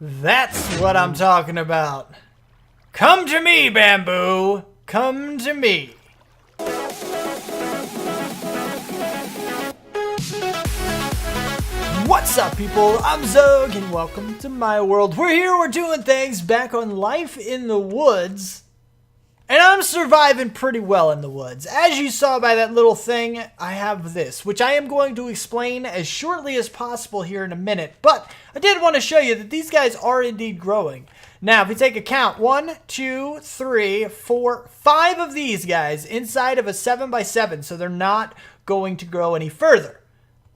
That's what I'm talking about. Come to me, bamboo. Come to me. What's up, people? I'm Xogue, and welcome to my world. We're doing things back on Life in the Woods. And I'm surviving pretty well in the woods. As you saw by that little thing, I have this, which I am going to explain as shortly as possible here in a minute. But I did want to show you that these guys are indeed growing. Now, if we take a count, 1, 2, 3, 4, 5 of these guys inside of a 7x7, so they're not going to grow any further.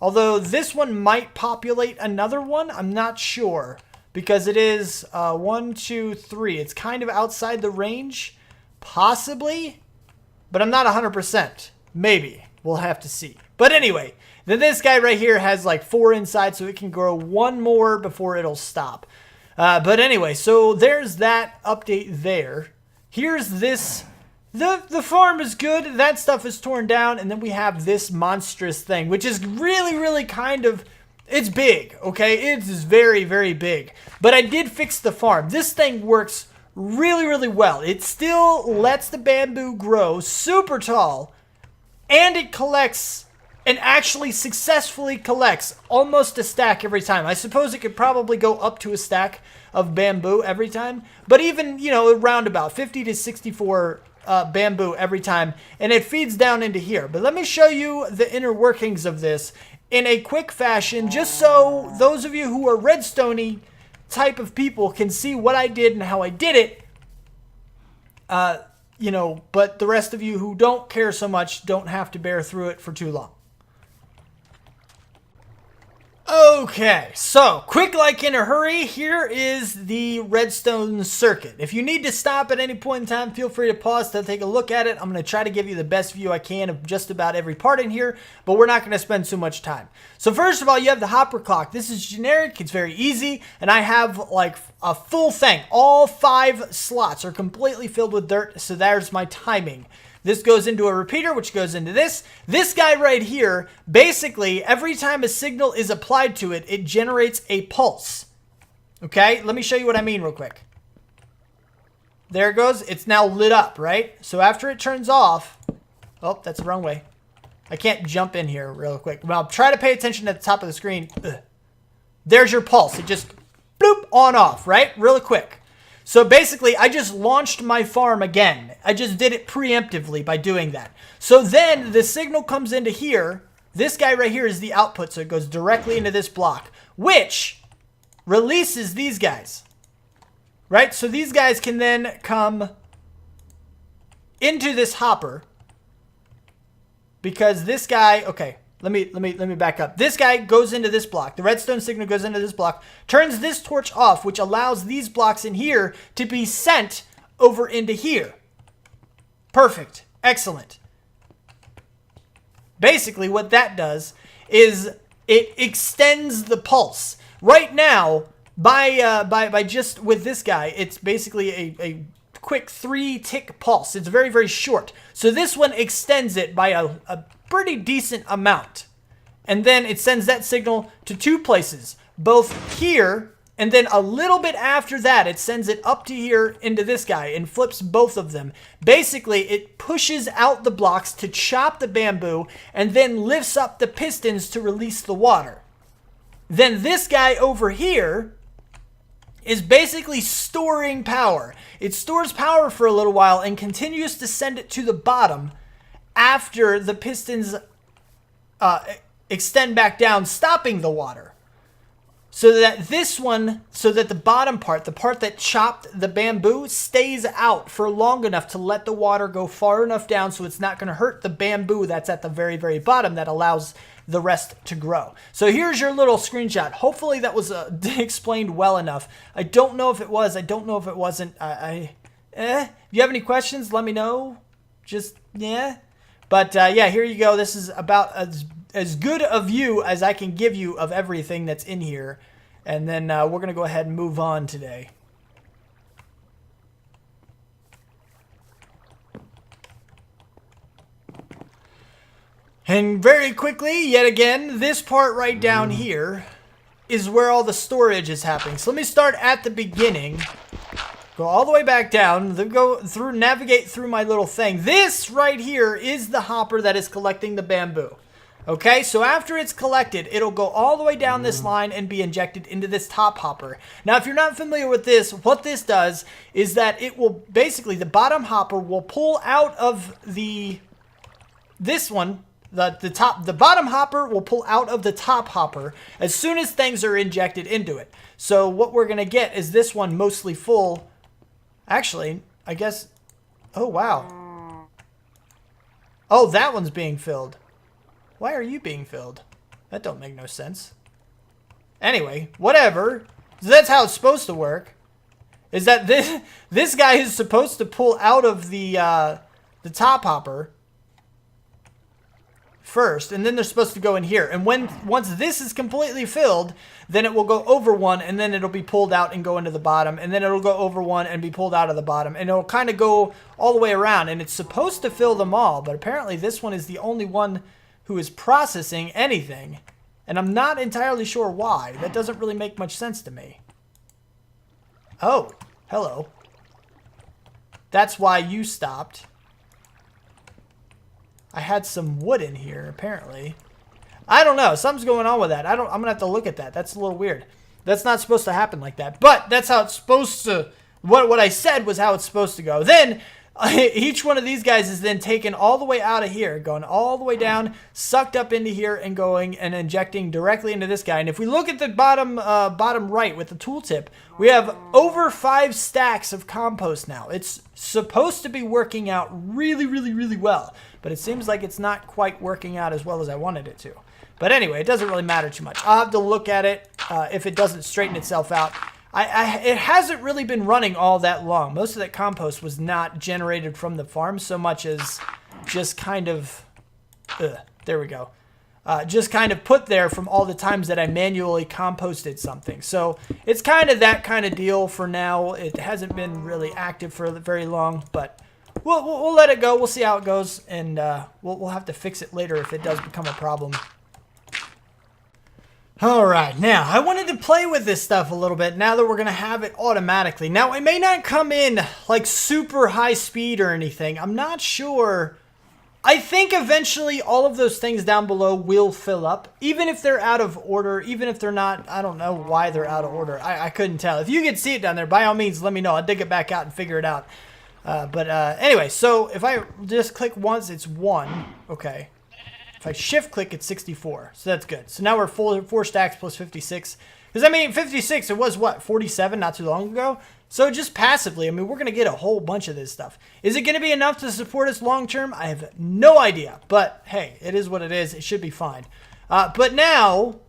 Although this one might populate another one, I'm not sure. Because it is 1, 2, 3. It's kind of outside the range. Possibly, but I'm not 100%. Maybe. We'll have to see. But anyway, then this guy right here has like 4 inside, so it can grow 1 more before it'll stop. But anyway, so there's that update there. Here's this. The farm is good. That stuff is torn down. And then we have this monstrous thing, which is really kind of... It's big, okay? It is very, very big. But I did fix the farm. This thing works really well. It still lets the bamboo grow super tall, and it collects and actually successfully collects almost a stack every time. I suppose it could probably go up to a stack of bamboo every time, but even, you know, around about 50 to 64 bamboo every time, and it feeds down into here. But let me show you the inner workings of this in a quick fashion, just so those of you who are redstone-y type of people can see what I did and how I did it. You know, but the rest of you who don't care so much don't have to bear through it for too long. Okay, so quick like in a hurry, here is the redstone circuit. If you need to stop at any point in time, feel free to pause to take a look at it. I'm going to try to give you the best view I can of just about every part in here, but we're not going to spend too much time. So first of all, you have the hopper clock. This is generic, it's very easy, and I have like a full thing. All 5 slots are completely filled with dirt, so there's my timing. This goes into a repeater, which goes into this. This guy right here, basically, every time a signal is applied to it, it generates a pulse. Okay? Let me show you what I mean real quick. There it goes. It's now lit up, right? So after it turns off... Oh, that's the wrong way. I can't jump in here real quick. Well, try to pay attention at the top of the screen. Ugh. There's your pulse. It just, bloop, on off, right? Really quick. So basically, I just launched my farm again. I just did it preemptively by doing that. So then the signal comes into here. This guy right here is the output, so it goes directly into this block, which releases these guys. Right? So these guys can then come into this hopper. Because this guy, okay, let me back up. This guy goes into this block. The redstone signal goes into this block, turns this torch off, which allows these blocks in here to be sent over into here. Perfect. Excellent. Basically, what that does is it extends the pulse. Right now, by just with this guy, it's basically a quick 3-tick pulse. It's very short. So this one extends it by a pretty decent amount. And then it sends that signal to 2 places, both here and then a little bit after that it sends it up to here into this guy and flips both of them. Basically, it pushes out the blocks to chop the bamboo and then lifts up the pistons to release the water. Then this guy over here is basically storing power. It stores power for a little while and continues to send it to the bottom after the pistons extend back down, stopping the water. So that this one, so that the bottom part, the part that chopped the bamboo, stays out for long enough to let the water go far enough down so it's not going to hurt the bamboo that's at the very bottom that allows the rest to grow. So here's your little screenshot. Hopefully that was explained well enough. I don't know if it was. I don't know if it wasn't. If you have any questions, let me know. Just, yeah. But yeah, here you go. This is about as good a view as I can give you of everything that's in here. And then we're going to go ahead and move on today. And very quickly, yet again, this part right down here is where all the storage is happening. So let me start at the beginning. Go all the way back down, then go through, navigate through my little thing. This right here is the hopper that is collecting the bamboo. Okay, so after it's collected, it'll go all the way down this line and be injected into this top hopper. Now, if you're not familiar with this, what this does is that it will, basically, the bottom hopper will pull out of this one, the bottom hopper will pull out of the top hopper as soon as things are injected into it. So what we're going to get is this one mostly full. Actually, I guess, oh, wow. Oh, that one's being filled. Why are you being filled? That don't make no sense. Anyway, whatever. So that's how it's supposed to work. Is that this guy is supposed to pull out of the top hopper first, and then they're supposed to go in here. And once this is completely filled, then it will go over one, and then it'll be pulled out and go into the bottom, and then it'll go over one and be pulled out of the bottom, and it'll kind of go all the way around. And it's supposed to fill them all, but apparently this one is the only one who is processing anything, and I'm not entirely sure why. That doesn't really make much sense to me. Oh, hello. That's why you stopped. I had some wood in here, apparently. I don't know. Something's going on with that. I'm going to have to look at that. That's a little weird. That's not supposed to happen like that, but that's how it's supposed to... What I said was how it's supposed to go. Then... each one of these guys is then taken all the way out of here, going all the way down, sucked up into here, and going and injecting directly into this guy. And if we look at the bottom right with the tooltip, we have over 5 stacks of compost now. It's supposed to be working out really, really, really well, but it seems like it's not quite working out as well as I wanted it to. But anyway, it doesn't really matter too much. I'll have to look at it if it doesn't straighten itself out. It hasn't really been running all that long. Most of that compost was not generated from the farm so much as just kind of, there we go. Just kind of put there from all the times that I manually composted something. So it's kind of that kind of deal for now. It hasn't been really active for very long, but we'll let it go. We'll see how it goes, and we'll have to fix it later if it does become a problem. Alright, now, I wanted to play with this stuff a little bit now that we're going to have it automatically. Now, it may not come in, like, super high speed or anything. I'm not sure. I think eventually all of those things down below will fill up, even if they're out of order, even if they're not. I don't know why they're out of order. I couldn't tell. If you can see it down there, by all means, let me know. I'll dig it back out and figure it out. Anyway, so if I just click once, it's 1. Okay. If I shift click, it's 64. So that's good. So now we're 4 stacks plus 56. Because, I mean, 56, it was, what, 47 not too long ago? So just passively, I mean, we're going to get a whole bunch of this stuff. Is it going to be enough to support us long term? I have no idea. But, hey, it is what it is. It should be fine. But now,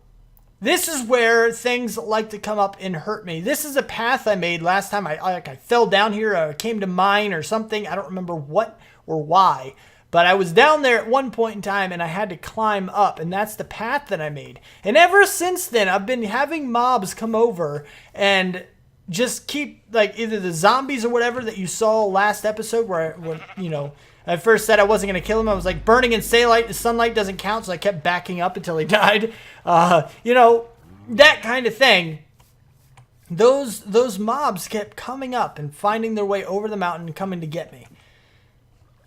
this is where things like to come up and hurt me. This is a path I made last time. I fell down here, or came to mine or something. I don't remember what or why. But I was down there at one point in time, and I had to climb up, and that's the path that I made. And ever since then, I've been having mobs come over and just keep, like, either the zombies or whatever that you saw last episode where you know, I first said I wasn't going to kill him. I was like, burning in sunlight doesn't count, so I kept backing up until he died. You know, that kind of thing. Those mobs kept coming up and finding their way over the mountain and coming to get me.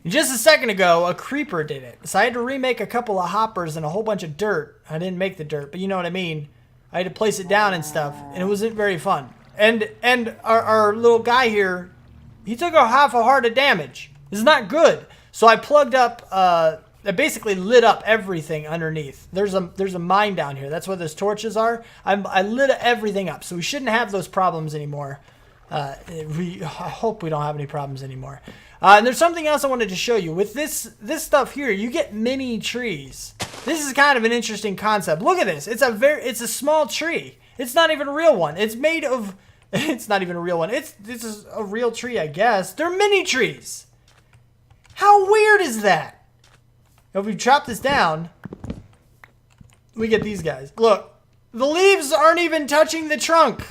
Just a second ago, a creeper did it. So I had to remake a couple of hoppers and a whole bunch of dirt. I didn't make the dirt, but you know what I mean. I had to place it down and stuff, and it wasn't very fun. And our little guy here, he took a half a heart of damage. It's not good. So I plugged up, I basically lit up everything underneath. There's a mine down here. That's where those torches are. I lit everything up, so we shouldn't have those problems anymore. I hope we don't have any problems anymore. And there's something else I wanted to show you. With this stuff here, you get mini trees. This is kind of an interesting concept. Look at this. It's a small tree. It's not even a real one. It's made of... It's not even a real one. This is a real tree, I guess. They're mini trees. How weird is that? If we chop this down, we get these guys. Look, the leaves aren't even touching the trunk.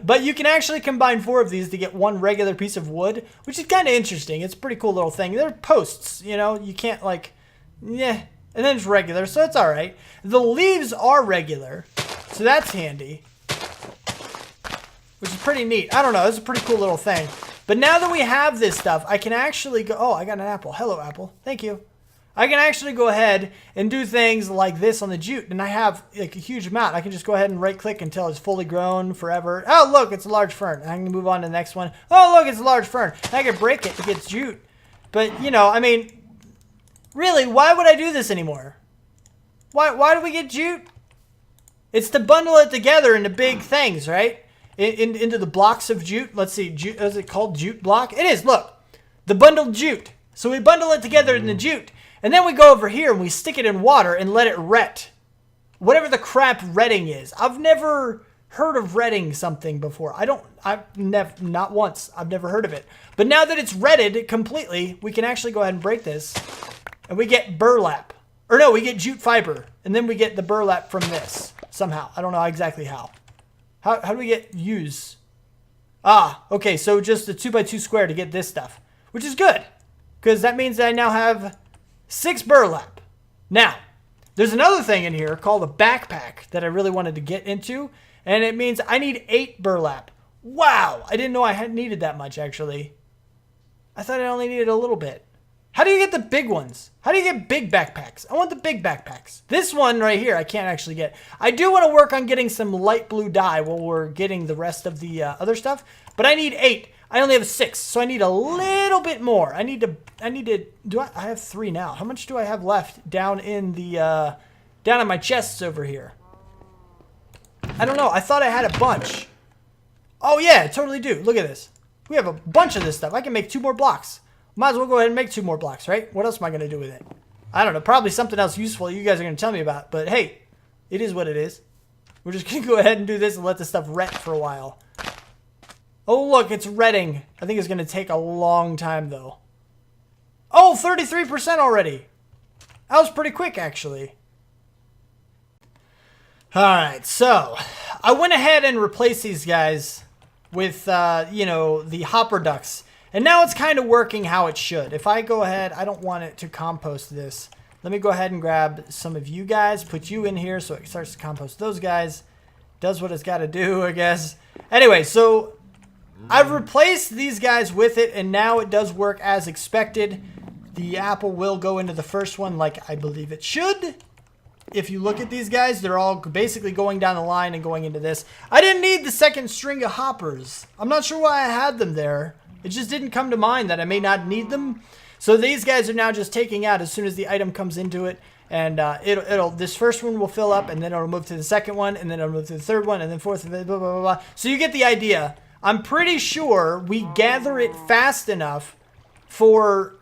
But you can actually combine 4 of these to get one regular piece of wood, which is kind of interesting. It's a pretty cool little thing. They're posts, you know. You can't, like, yeah, And then it's regular, so it's alright. The leaves are regular, so that's handy. Which is pretty neat. I don't know, it's a pretty cool little thing. But now that we have this stuff, I can actually go... Oh, I got an apple. Hello, apple. Thank you. I can actually go ahead and do things like this on the jute. And I have like a huge amount. I can just go ahead and right-click until it's fully grown forever. Oh, look, it's a large fern. I can move on to the next one. Oh, look, it's a large fern. I can break it to get jute. But, you know, I mean... Really, why would I do this anymore? Why do we get jute? It's to bundle it together into big things, right? Into the blocks of jute. Let's see, jute, is it called jute block? It is, look. The bundled jute. So we bundle it together in the jute. And then we go over here and we stick it in water and let it ret. Whatever the crap retting is. I've never heard of retting something before. Not once. I've never heard of it. But now that it's retted completely, we can actually go ahead and break this. And we get burlap. Or no, we get jute fiber. And then we get the burlap from this. Somehow. I don't know exactly how. How do we get use? Ah, okay. So just a 2x2 square to get this stuff. Which is good. Because that means that I now have 6 burlap. Now, there's another thing in here called a backpack that I really wanted to get into. And it means I need 8 burlap. Wow. I didn't know I had needed that much, actually. I thought I only needed a little bit. How do you get the big ones? How do you get big backpacks? I want the big backpacks. This one right here, I can't actually get. I do want to work on getting some light blue dye while we're getting the rest of the other stuff. But I need 8. I only have 6, so I need a little bit more. I have 3 now. How much do I have left down in the, down in my chests over here? I don't know. I thought I had a bunch. Oh yeah, I totally do. Look at this. We have a bunch of this stuff. I can make 2 more blocks. Might as well go ahead and make 2 more blocks, right? What else am I going to do with it? I don't know. Probably something else useful you guys are going to tell me about. But hey, it is what it is. We're just going to go ahead and do this and let this stuff ret for a while. Oh, look, it's retting. I think it's going to take a long time, though. Oh, 33% already. That was pretty quick, actually. All right, so I went ahead and replaced these guys with, you know, the hopper ducks. And now it's kind of working how it should. If I go ahead, I don't want it to compost this. Let me go ahead and grab some of you guys, put you in here so it starts to compost those guys. Does what it's got to do, I guess. Anyway, so I've replaced these guys with it, and now it does work as expected. The apple will go into the first one like I believe it should. If you look at these guys, they're all basically going down the line and going into this. I didn't need the second string of hoppers. I'm not sure why I had them there. It just didn't come to mind that I may not need them. So these guys are now just taking out as soon as the item comes into it. And this first one will fill up, and then it'll move to the second one, and then it'll move to the third one, and then fourth, and blah, blah, blah, blah. So you get the idea. I'm pretty sure we gather it fast enough for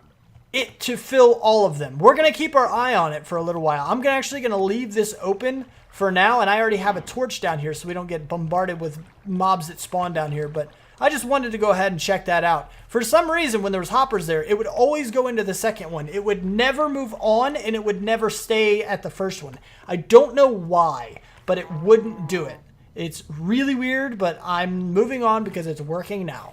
it to fill all of them. We're going to keep our eye on it for a little while. I'm actually going to leave this open for now, and I already have a torch down here so we don't get bombarded with mobs that spawn down here, but I just wanted to go ahead and check that out. For some reason, when there was hoppers there, it would always go into the second one. It would never move on, and it would never stay at the first one. I don't know why, but it wouldn't do it. It's really weird, but I'm moving on because it's working now.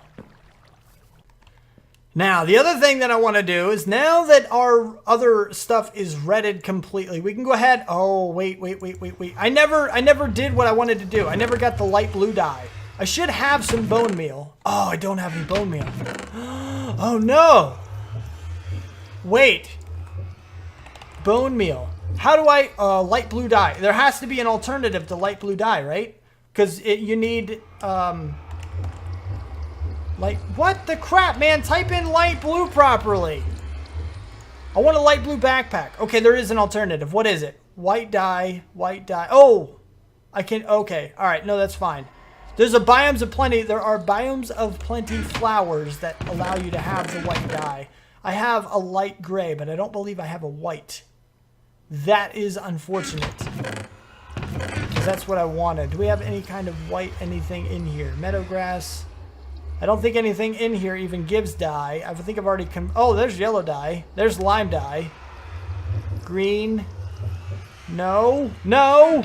Now, the other thing that I want to do is now that our other stuff is redded completely, we can go ahead. Oh, wait. I never did what I wanted to do. I never got the light blue dye. I should have some bone meal. Oh, I don't have any bone meal. Oh, no. Wait. Bone meal. How do I... light blue dye. There has to be an alternative to light blue dye, right? Because you need... Light... What the crap, man? Type in light blue properly. I want a light blue backpack. Okay, there is an alternative. What is it? White dye. White dye. Oh! I can... Okay. Alright, no, that's fine. There's a biomes of plenty. There are biomes of plenty flowers that allow you to have the white dye. I have a light gray, but I don't believe I have a white. That is unfortunate. Because that's what I wanted. Do we have any kind of white anything in here? Meadow grass. I don't think anything in here even gives dye. I think I've already... Oh, there's yellow dye. There's lime dye. Green. No. No!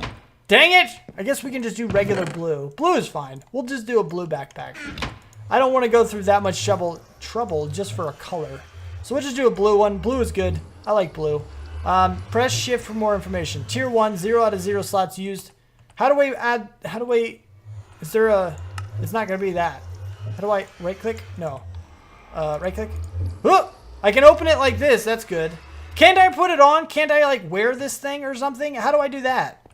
Dang it! I guess we can just do regular blue. Blue is fine. We'll just do a blue backpack. I don't want to go through that much trouble just for a color. So we'll just do a blue one. Blue is good. I like blue. Press shift for more information. Tier 1, 0 out of 0 slots used. How do we add, is there a, it's not going to be that. How do I right click? No. Right click. Oh, I can open it like this. That's good. Can't I put it on? Can't I like wear this thing or something? How do I do that?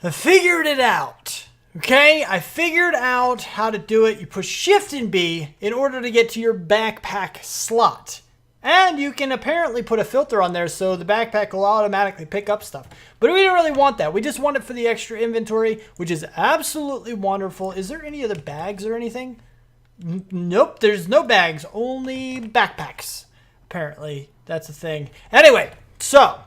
I figured it out. Okay, I figured out how to do it. You push shift and B in order to get to your backpack slot. And you can apparently put a filter on there so the backpack will automatically pick up stuff. But we didn't really want that. We just want it for the extra inventory, which is absolutely wonderful. Is there any other bags or anything? Nope, there's no bags, only backpacks. Apparently, that's a thing. Anyway, so,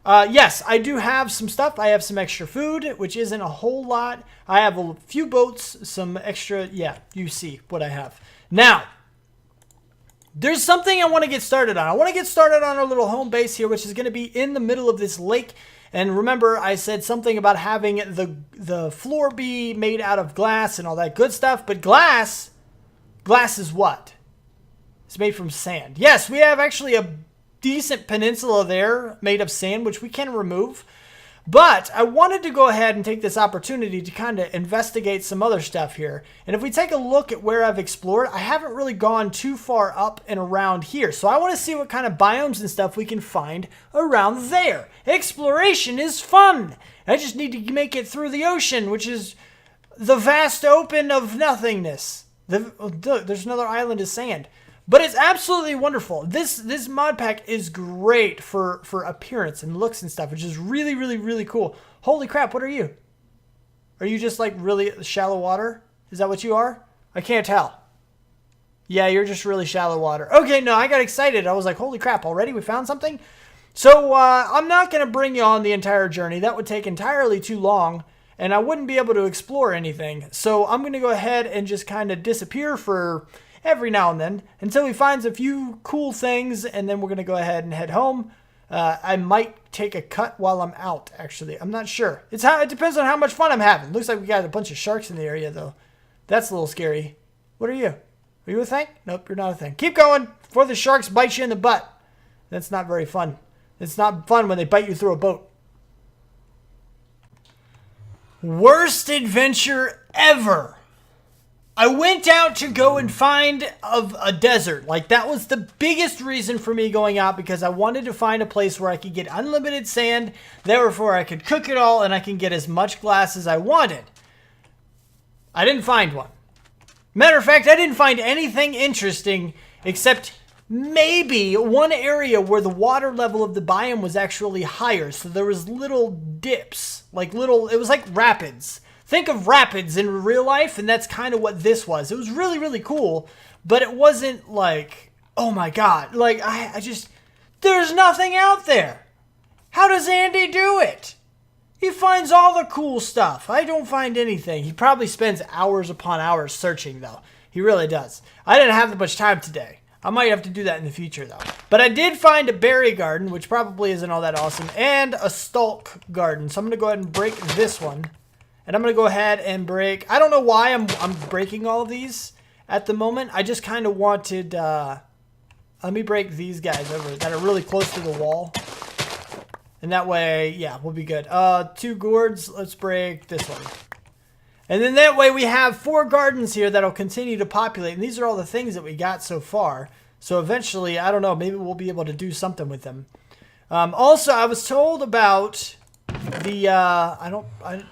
yes, I do have some stuff. I have some extra food, which isn't a whole lot. I have a few boats, some extra, yeah, you see what I have. Now, there's something I want to get started on. I want to get started on our little home base here, which is going to be in the middle of this lake. And remember, I said something about having the floor be made out of glass and all that good stuff. But glass is what? It's made from sand. Yes, we have actually a decent peninsula there made of sand, which we can remove. But I wanted to go ahead and take this opportunity to kind of investigate some other stuff here. And if we take a look at where I've explored, I haven't really gone too far up and around here. So I want to see what kind of biomes and stuff we can find around there. Exploration is fun. I just need to make it through the ocean, which is the vast open of nothingness. There's another island of sand. But it's absolutely wonderful. This mod pack is great for appearance and looks and stuff, which is really, really, really cool. Holy crap, what are you? Are you just like really shallow water? Is that what you are? I can't tell. Yeah, you're just really shallow water. Okay, no, I got excited. I was like, holy crap, already we found something? So I'm not going to bring you on the entire journey. That would take entirely too long, and I wouldn't be able to explore anything. So I'm going to go ahead and just kind of disappear for every now and then until he finds a few cool things, and then we're going to go ahead and head home. I might take a cut while I'm out, actually. I'm not sure. It depends on how much fun I'm having. Looks like we got a bunch of sharks in the area, though. That's a little scary. What are you? Are you a thing? Nope, you're not a thing. Keep going before the sharks bite you in the butt. That's not very fun. It's not fun when they bite you through a boat. Worst adventure ever. I went out to go and find a desert. Like, that was the biggest reason for me going out, because I wanted to find a place where I could get unlimited sand. Therefore, I could cook it all and I can get as much glass as I wanted. I didn't find one. Matter of fact, I didn't find anything interesting except maybe one area where the water level of the biome was actually higher. So there was little dips, it was like rapids. Think of rapids in real life, and that's kind of what this was. It was really, really cool, but it wasn't like, oh my god, like, there's nothing out there. How does Andy do it? He finds all the cool stuff. I don't find anything. He probably spends hours upon hours searching, though. He really does. I didn't have that much time today. I might have to do that in the future, though. But I did find a berry garden, which probably isn't all that awesome, and a stalk garden. So I'm going to go ahead and break this one. And I'm going to go ahead and break. I don't know why I'm breaking all of these at the moment. I just kind of wanted, let me break these guys over that are really close to the wall. And that way, yeah, we'll be good. 2 gourds, let's break this one. And then that way we have 4 gardens here that'll continue to populate. And these are all the things that we got so far. So eventually, I don't know, maybe we'll be able to do something with them. Also, I was told about the,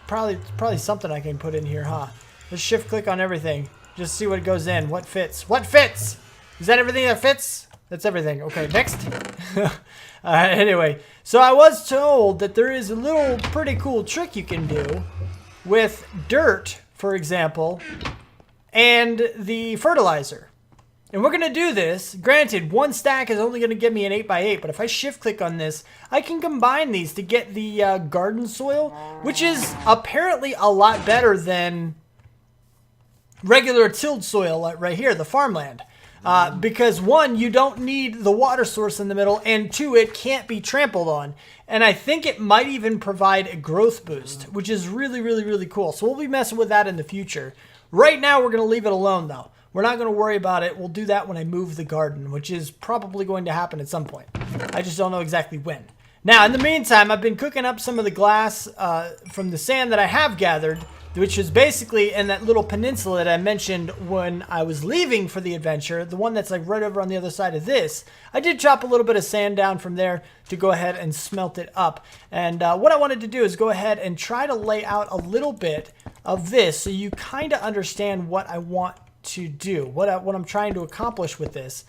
probably something I can put in here, huh? Let's shift click on everything. Just see what goes in. What fits? What fits? Is that everything that fits? That's everything. Okay, next. Anyway, so I was told that there is a little pretty cool trick you can do with dirt, for example, and the fertilizer. And we're going to do this. Granted, 1 stack is only going to give me an 8x8, but if I shift click on this, I can combine these to get the garden soil, which is apparently a lot better than regular tilled soil right here, the farmland. Because 1, you don't need the water source in the middle, and 2, it can't be trampled on. And I think it might even provide a growth boost, which is really, really, really cool. So we'll be messing with that in the future. Right now, we're going to leave it alone, though. We're not going to worry about it. We'll do that when I move the garden, which is probably going to happen at some point. I just don't know exactly when. Now, in the meantime, I've been cooking up some of the glass from the sand that I have gathered, which is basically in that little peninsula that I mentioned when I was leaving for the adventure, the one that's like right over on the other side of this. I did chop a little bit of sand down from there to go ahead and smelt it up. And what I wanted to do is go ahead and try to lay out a little bit of this so you kind of understand what I want to do, what I'm trying to accomplish with this.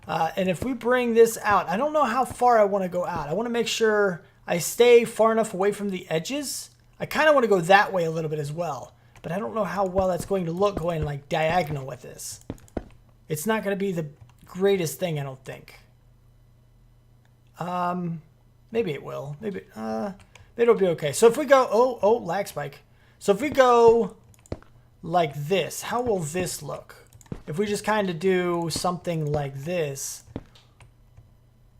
And if we bring this out, I don't know how far I want to go out. I want to make sure I stay far enough away from the edges. I kind of want to go that way a little bit as well, but I don't know how well that's going to look going like diagonal with this. It's not going to be the greatest thing, I don't think. Maybe it will. Maybe it'll be okay. So if we go, oh, lag spike. So if we go like this, how will this look? If we just kind of do something like this,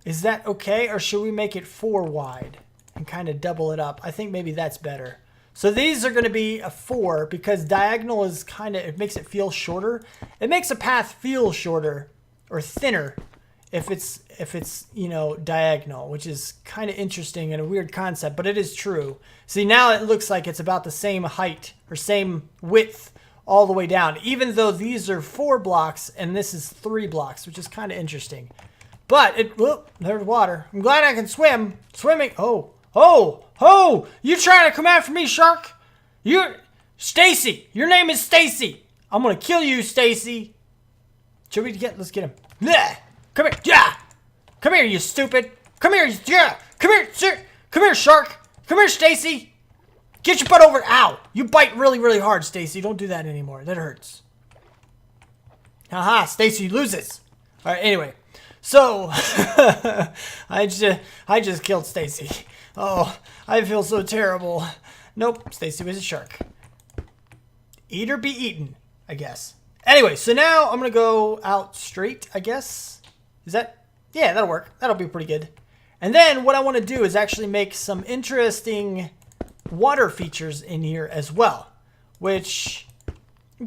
is that okay? Or should we make it 4 wide and kind of double it up? I think maybe that's better. So these are going to be a 4 because diagonal is kind of, it makes it feel shorter. It makes a path feel shorter or thinner if it's, you know, diagonal, which is kind of interesting and a weird concept, but it is true. See, now it looks like it's about the same height or same width all the way down, even though these are 4 blocks and this is 3 blocks, which is kind of interesting. But it, whoop, there's water. I'm glad I can swim. Swimming. Oh, you trying to come after me, shark? You're Stacy. Your name is Stacy. I'm going to kill you, Stacy. Should we let's get him. Blech. Come here. Yeah. Come here, you stupid. Come here. Yeah. Come here, sir. Come here, shark. Come here, Stacy. Get your butt over. Ow. You bite really, really hard, Stacy. Don't do that anymore. That hurts. Haha, Stacy loses. All right, anyway. So, I just killed Stacy. Oh, I feel so terrible. Nope, Stacy was a shark. Eat or be eaten, I guess. Anyway, so now I'm going to go out straight, I guess. Is that? Yeah, that'll work. That'll be pretty good. And then what I want to do is actually make some interesting water features in here as well, which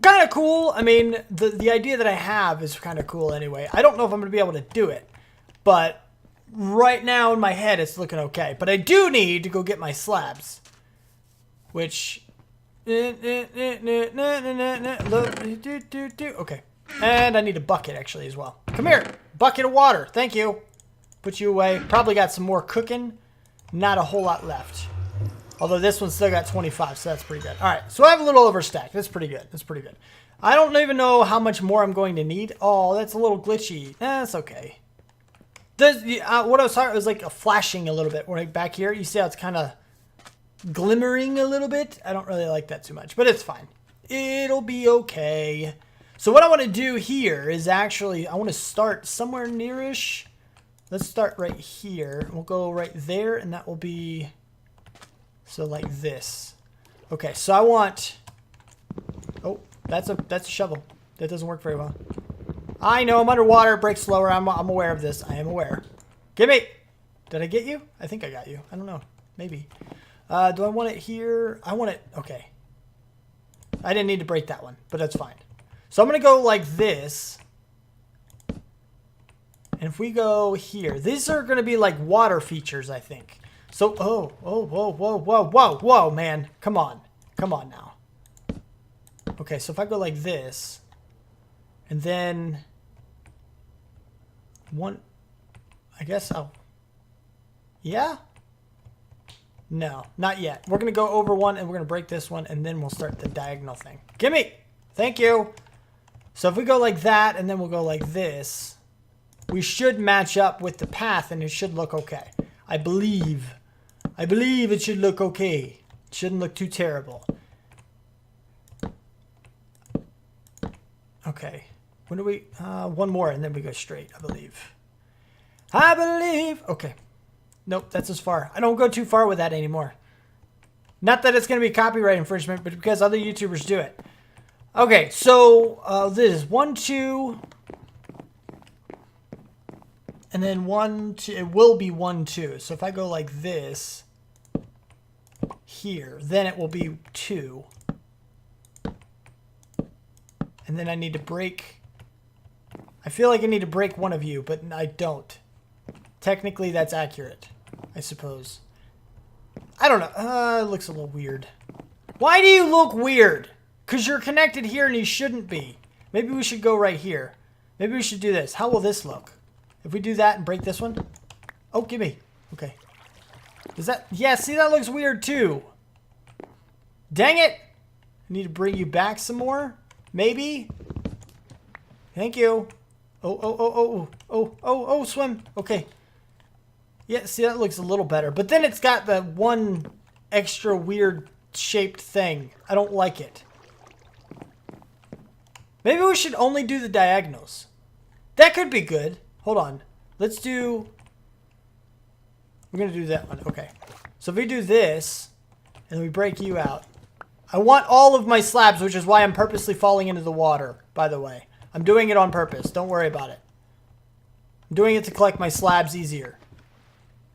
kind of cool. I mean, the idea that I have is kind of cool anyway. I don't know if I'm going to be able to do it, but right now in my head it's looking okay. But I do need to go get my slabs, which okay. And I need a bucket actually as well. Come here, bucket of water. Thank you. Put you away. Probably got some more cooking. Not a whole lot left. Although this one's still got 25, so that's pretty good. All right, so I have a little overstacked. That's pretty good. That's pretty good. I don't even know how much more I'm going to need. Oh, that's a little glitchy. That's okay. What I was talking, it was like a flashing a little bit. Right back here, you see how it's kind of glimmering a little bit? I don't really like that too much, but it's fine. It'll be okay. So what I want to do here is actually, I want to start somewhere nearish. Let's start right here. We'll go right there, and that will be, so like this. Okay, so I want, oh, that's a shovel. That doesn't work very well. I know I'm underwater, it breaks slower. I'm aware of this. I am aware. Gimme! Did I get you? I think I got you. I don't know. Maybe. Do I want it here? I want it, okay. I didn't need to break that one, but that's fine. So I'm going to go like this. And if we go here, these are going to be like water features, I think. So, whoa, man. Come on. Come on now. Okay, so if I go like this, and then one, I guess I'll, yeah? No, not yet. We're going to go over one, and we're going to break this one, and then we'll start the diagonal thing. Gimme! Thank you! So if we go like that, and then we'll go like this, we should match up with the path, and it should look okay. I believe it should look okay. It shouldn't look too terrible. Okay. When do we... one more, and then we go straight, I believe. Okay. Nope, that's as far. I don't go too far with that anymore. Not that it's going to be copyright infringement, but because other YouTubers do it. Okay, so this is 1, 2... And then 1, 2, it will be 1, 2. So if I go like this here, then it will be 2. And then I need to break I feel like I need to break one of you, but I don't. Technically, that's accurate, I suppose. I don't know. It looks a little weird. Why do you look weird? Because you're connected here and you shouldn't be. Maybe we should go right here. Maybe we should do this. How will this look? If we do that and break this one? Oh, gimme. Okay. Is that... Yeah, see, that looks weird too. Dang it. I need to bring you back some more. Maybe. Thank you. Oh, swim. Okay. Yeah, see, that looks a little better. But then it's got the one extra weird shaped thing. I don't like it. Maybe we should only do the diagonals. That could be good. Hold on. Let's do... We're going to do that one. Okay. So if we do this, and we break you out. I want all of my slabs, which is why I'm purposely falling into the water, by the way. I'm doing it on purpose. Don't worry about it. I'm doing it to collect my slabs easier.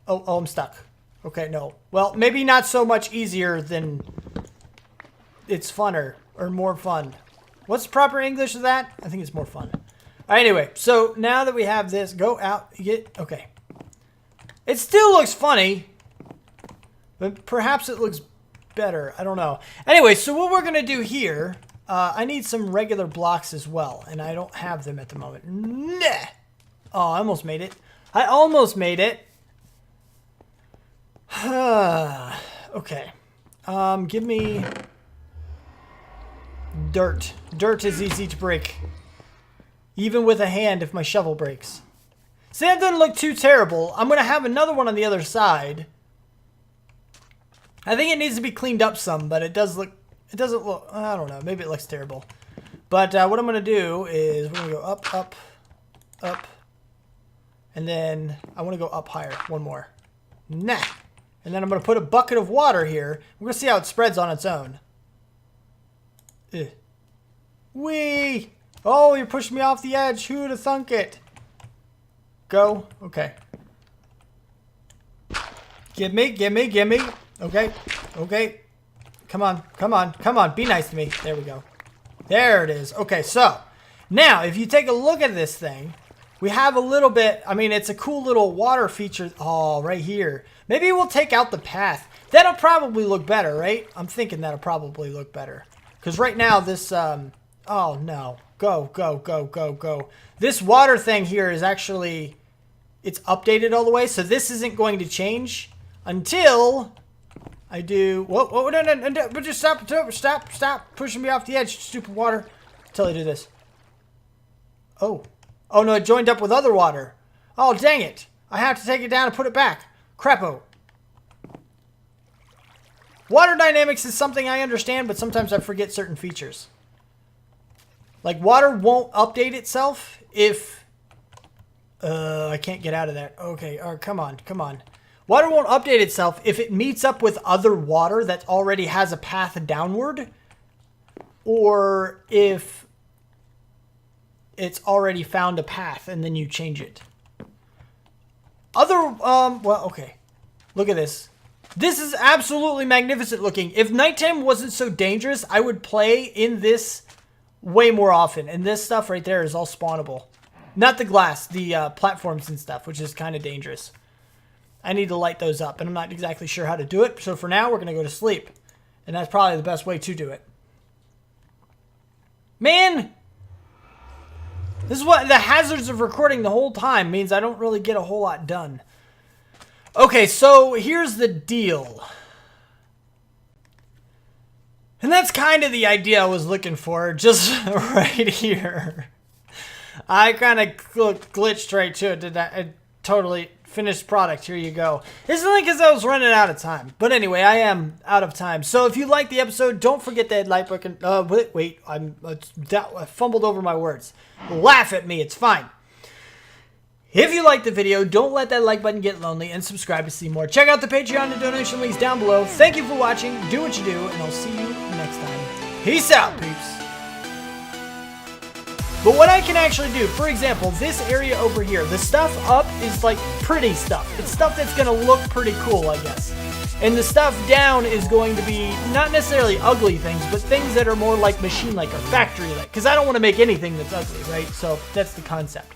Oh, I'm stuck. Okay, no. Well, maybe not so much easier than it's funner or more fun. What's the proper English of that? I think it's more fun. All right, anyway, so now that we have this, go out, okay. It still looks funny, but perhaps it looks better. I don't know. Anyway, so what we're going to do here, I need some regular blocks as well, and I don't have them at the moment. Nah. Oh, I almost made it. I almost made it. Okay. Give me dirt. Dirt is easy to break. Even with a hand if my shovel breaks. See, that doesn't look too terrible. I'm going to have another one on the other side. I think it needs to be cleaned up some, but it doesn't look, I don't know. Maybe it looks terrible. But what I'm going to do is we're going to go up, up, up. And then I want to go up higher. One more. Nah. And then I'm going to put a bucket of water here. We're going to see how it spreads on its own. Ugh. Whee! Oh, you're pushing me off the edge. Who would have thunk it? Go. Okay. Gimme, gimme, gimme. Okay. Okay. Come on. Come on. Come on. Be nice to me. There we go. There it is. Okay, so. Now, if you take a look at this thing, we have a little bit, I mean, it's a cool little water feature. Oh, right here. Maybe we'll take out the path. That'll probably look better, right? I'm thinking that'll probably look better. Because right now this, oh no. Go, go, go, go, go. This water thing here is actually, it's updated all the way. So this isn't going to change until I do, whoa, no, just stop pushing me off the edge, stupid water. Until I do this. Oh no, it joined up with other water. Oh, dang it. I have to take it down and put it back. Crapo. Water dynamics is something I understand, but sometimes I forget certain features. Like, water won't update itself if... I can't get out of that. Okay, all right, come on. Water won't update itself if it meets up with other water that already has a path downward, or if it's already found a path and then you change it. Well, okay. Look at this. This is absolutely magnificent looking. If nighttime wasn't so dangerous, I would play in this way more often. And this stuff right there is all spawnable. Not the glass, the platforms and stuff, which is kind of dangerous. I need to light those up, and I'm not exactly sure how to do it. So for now, we're going to go to sleep. And that's probably the best way to do it. Man! This is what the hazards of recording the whole time means. I don't really get a whole lot done. Okay, so here's the deal. And that's kind of the idea I was looking for, just right here. I kind of glitched right to it, did that? A totally finished product, here you go. It's only because I was running out of time. But anyway, I am out of time. So if you liked the episode, don't forget that like button. Wait, I fumbled over my words. Laugh at me, it's fine. If you liked the video, don't let that like button get lonely, and subscribe to see more. Check out the Patreon and donation links down below. Thank you for watching, do what you do, and I'll see you next time. Peace out, peeps. But what I can actually do, for example, this area over here, the stuff up is like pretty stuff. It's stuff that's going to look pretty cool, I guess. And the stuff down is going to be not necessarily ugly things, but things that are more like machine-like or factory-like. Because I don't want to make anything that's ugly, right? So that's the concept.